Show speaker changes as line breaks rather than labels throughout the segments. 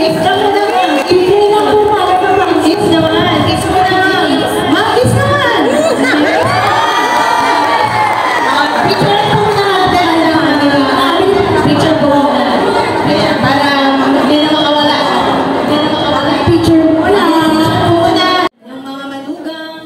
Kiss ka muna nga. Kiss na po para sa mga kiss naman. Kiss mo na. Mag-kiss naman. Picture po natin. Picture po na. Ayan, para hindi na makawala. Hindi na makawala. Picture mo na. Picture mo na. Yung mga manugang.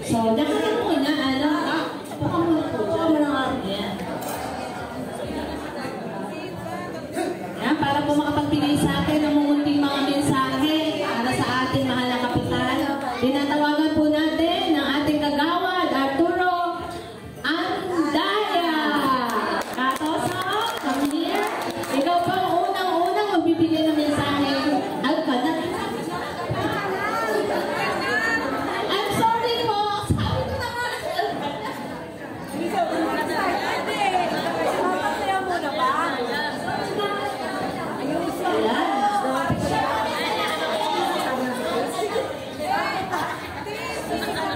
So, dapat muna, baka muna po. Baka muna nga. Yan, para po makapagbigay sa akin ng munting mga mensahe para sa ating mahal na kapitan. Tinatawagan po natin ng ating kagawad, Arturo Andaya. Katoso, come here. Ikaw pa ang unang-unang magbibigay ng mensahe. I'm sorry po. Sabi ko na nga.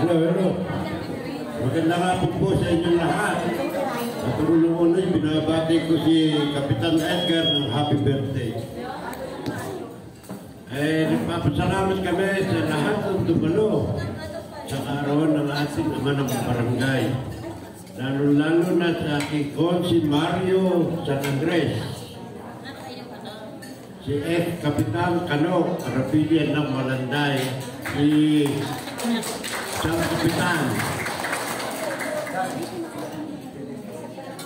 Hello. Magandang hapon po sa inyong lahat. At unang-unang binabati ko si Kapitan Edgar ng happy birthday. Nagpapasalamat kami sa lahat ng dumalo sa kaarawan ng ating ama ng barangay. Lalo-lalo na sa aking si Mario San Andres, si Kapitan Kano, Arapidian ng Malanday, si Sang Kapitan,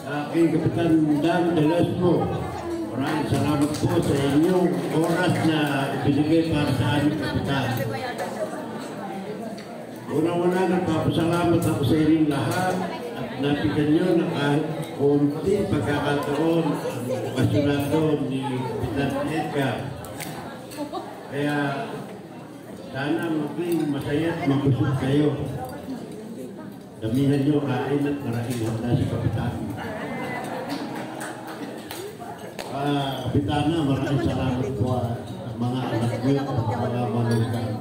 aking Kapitan Dan Delesmo. Maraming salamat po sa inyong oras na ibinigay para sa aming kapitan. Una-una, nagpapasalamat ako sa inyong lahat at nabigyan nyo na kahit kunting pagkakataon ang kasunado ni Kapitan Edgar. Kaya sana maging masaya at mabusog kayo. Damihan nyo kain at maraming handa si Kapitan. Kapitana, maraming salamat po ang mga anak nyo at mga manugang.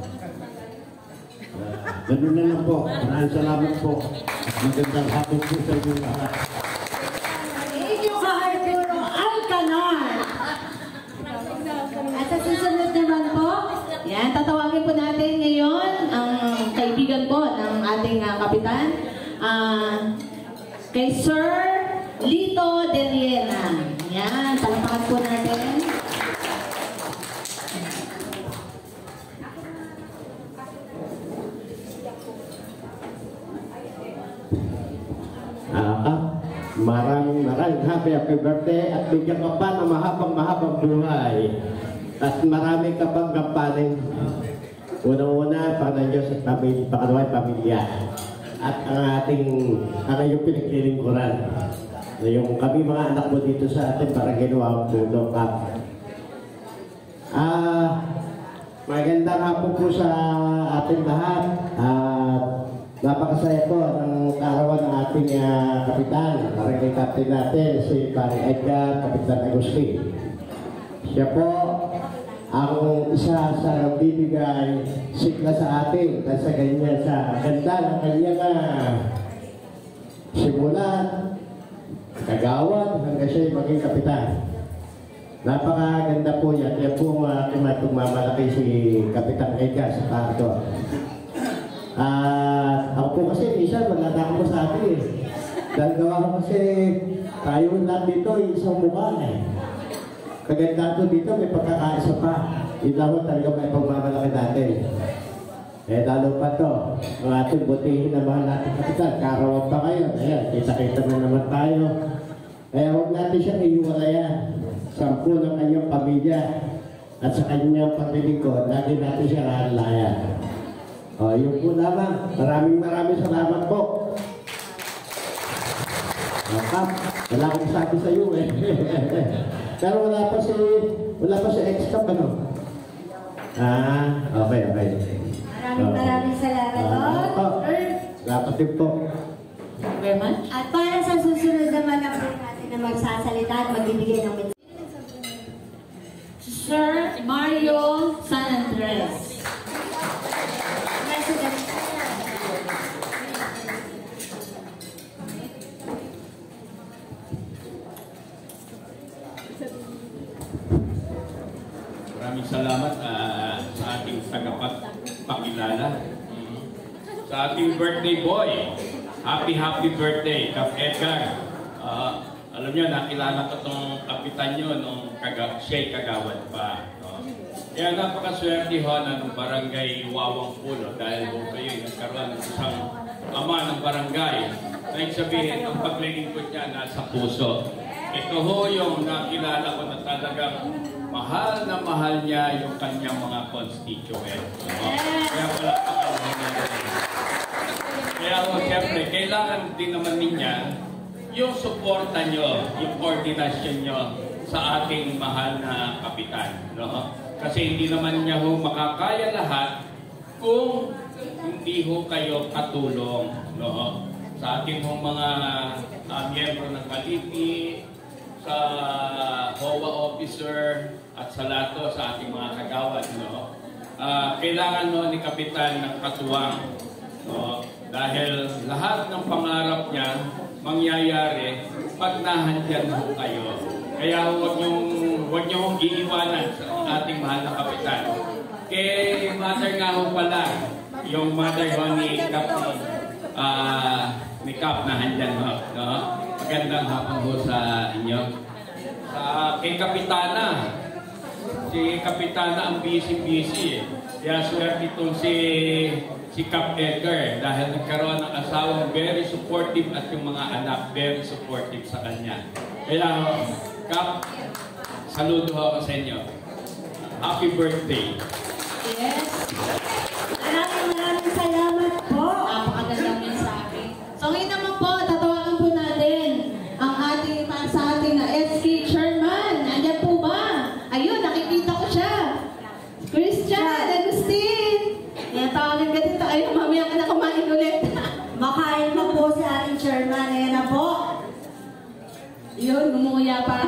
Ganun na lang po. Maraming salamat po. Magandang hapon po sa inyong lahat.
Thank you, Arturo Alcanar. At sa susunod naman po, yan, tatawagin po natin ngayon ang kaibigan po ng ating kapitan, kay Sir Lito de Riena. Yan, palapakan po natin.
Maraming happy birthday at bigyan ka pa ng mahabang buhay at marami ka pang kampanin. Unang-una, Panginoon Diyos at pangalawa, pamilya at ang iyong pinaglilingkuran. Yung kami mga anak mo dito sa atin para ginawa ang tulong up. Magandang hapon po sa ating lahat at napakasaya po ng kaarawan ng ating kapitan, barangay captain natin, si Pare Edgar, Kapitan Agustin. Siya po ang isa sa nagbibigay sigla sa atin dahil sa ganyan, sa ganda ng kanyang simulan, kagawad, hanggang siya'y maging kapitan. Napakaganda po yan. Yan po pagmamalaki si Kapitan Edgar sa kanto. Ako po kasi minsan maglalakad ko sa atin eh. Dahil gawa ko kasi tayo lang dito isang mukha eh. Kaganda ko dito may pagkakaisa pa. Yun lang talaga may pagmamalaki natin. Lalo pa to, ang ating butihin na mahal natin kapitan. Karawan pa kayo. Ayan, kita-kita na naman tayo. Kaya huwag natin siyang iiwalayan. 10 ng kanyang pamilya at sa kanyang paglilingkod, lagi natin siya lalayan. Yun po lamang. Maraming salamat po. Kap, wala akong sabi sa iyo eh. Pero wala pa si ex-cap ano? Okay.
Maraming salamat po.
Dapat din po.
Thank you very much.
At para sa susunod naman na po natin na magsasalita at magbibigay ng mensahe.
Sir Mario San Andres.
President.
Maraming salamat sa ating tagapagpakilala. Sa ating birthday boy. Happy birthday, Kap Edgar. Alam niyo, nakilala ko itong kapitan nyo nung siya'y kagawad pa. Kaya napakaswerte ho ng barangay Wawang Pulo dahil ho kayo nagkaroon ng isang ama ng barangay. Nang sabihin, ang paglilingkod niya nasa puso. Ito ho yung nakilala ko na talagang mahal na mahal niya yung kanyang mga constituent. Kaya palakpakan mo na rin. Kaya ho, siyempre, kailangan din naman niya yung suporta nyo, yung koordinasyon nyo sa ating mahal na kapitan. No? Kasi hindi naman niya ho makakaya lahat kung hindi ho kayo katulong. No? Sa ating ho mga miyembro ng Kalipi, sa HOA officer, at sa lato sa ating mga kagawad. No? Kailangan no, ni kapitan ng katuwang. No? Dahil lahat ng pangarap niya mangyayari pag nahandyan ho kayo. Kaya huwag niyong iiwanan sa ating mahal na kapitan. Kay mother nga ho pala, yung mother ho ni Kap na handyan ho. No? Magandang hapon ho sa inyo. Kay Kapitana, si Kapitana ang busy-busy. Kaya swerte itong si Kap Edgar dahil nagkaroon ng asawang very supportive at yung mga anak very supportive sa kanya. Kaya Kap, saludo ako sa inyo. Happy birthday.
Yes.
Maraming salamat po.
Napakagandang mensahe. So ngayon naman po, tatawagan po natin ang ating sa ating na SK Chairman. Nandiyan po ba? Ayun, nakikita ko siya. Christian Agustin. Tawagan ka dito. Ayun, mamaya ka na kumain ulit.
Makain pa po si ating chairman. Ayan na po.
Yun, gumuya pa.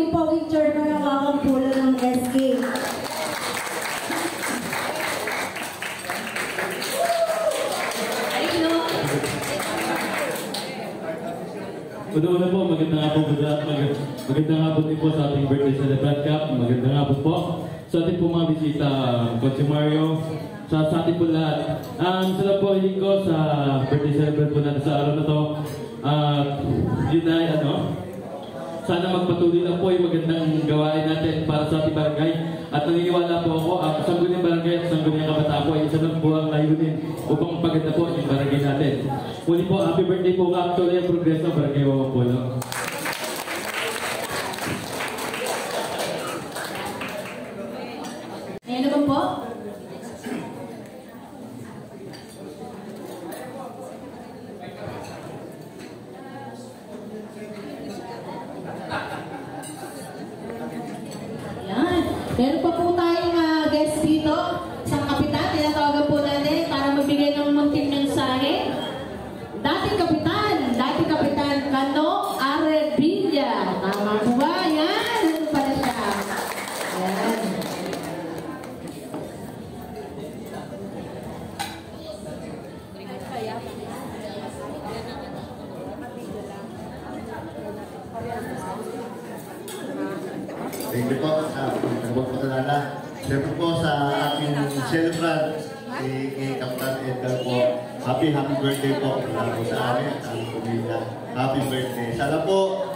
Poging chairman ng Wawang Pulo ng SK.
Ayun, no?
Una po, magandang hapon din po sa ating birthday celebrant Kap. Magandang hapon po sa ating po mga bisita, Coach Mario, sa ating po lahat. Salamat po hiling ko sa birthday celebrant po natin sa araw na to. Yun ay sana magpatuloy lang po yung magandang gawain natin para sa ating barangay. At naniniwala po ako, ang Sangguniang Barangay at Sangguniang Kabataan po ay isa lang po ang layunin upang maganda po yung barangay natin. Muli po, happy birthday po Kap Tuloy ang Progreso, Barangay Wawang Pulo.
Ngayon naman po. Yan. Meron pa po tayong guest dito. Isang kapitan, tinatawagan po natin para magbigay ng munting mensahe. Dating kapitan Kano Arevilla. Tama po ba? Yan. Ano pala siya? Yan.
Thank you po sa pagpapakilala. Siyempre po sa ating celebrant, kay Kapitan Edgar po. Happy birthday po. Mula po sa amin at aming pamilya. Happy birthday. Sana po,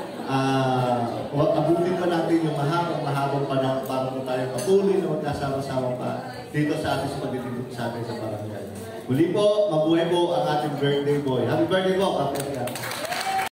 abutin pa natin yung mahabang panahon para po tayo patuloy na magkasama-sama pa dito sa ating pagdidikot sa atin sa barangay. Muli po, mabuhay po ang ating birthday boy. Happy birthday po, Kapitan Edgar.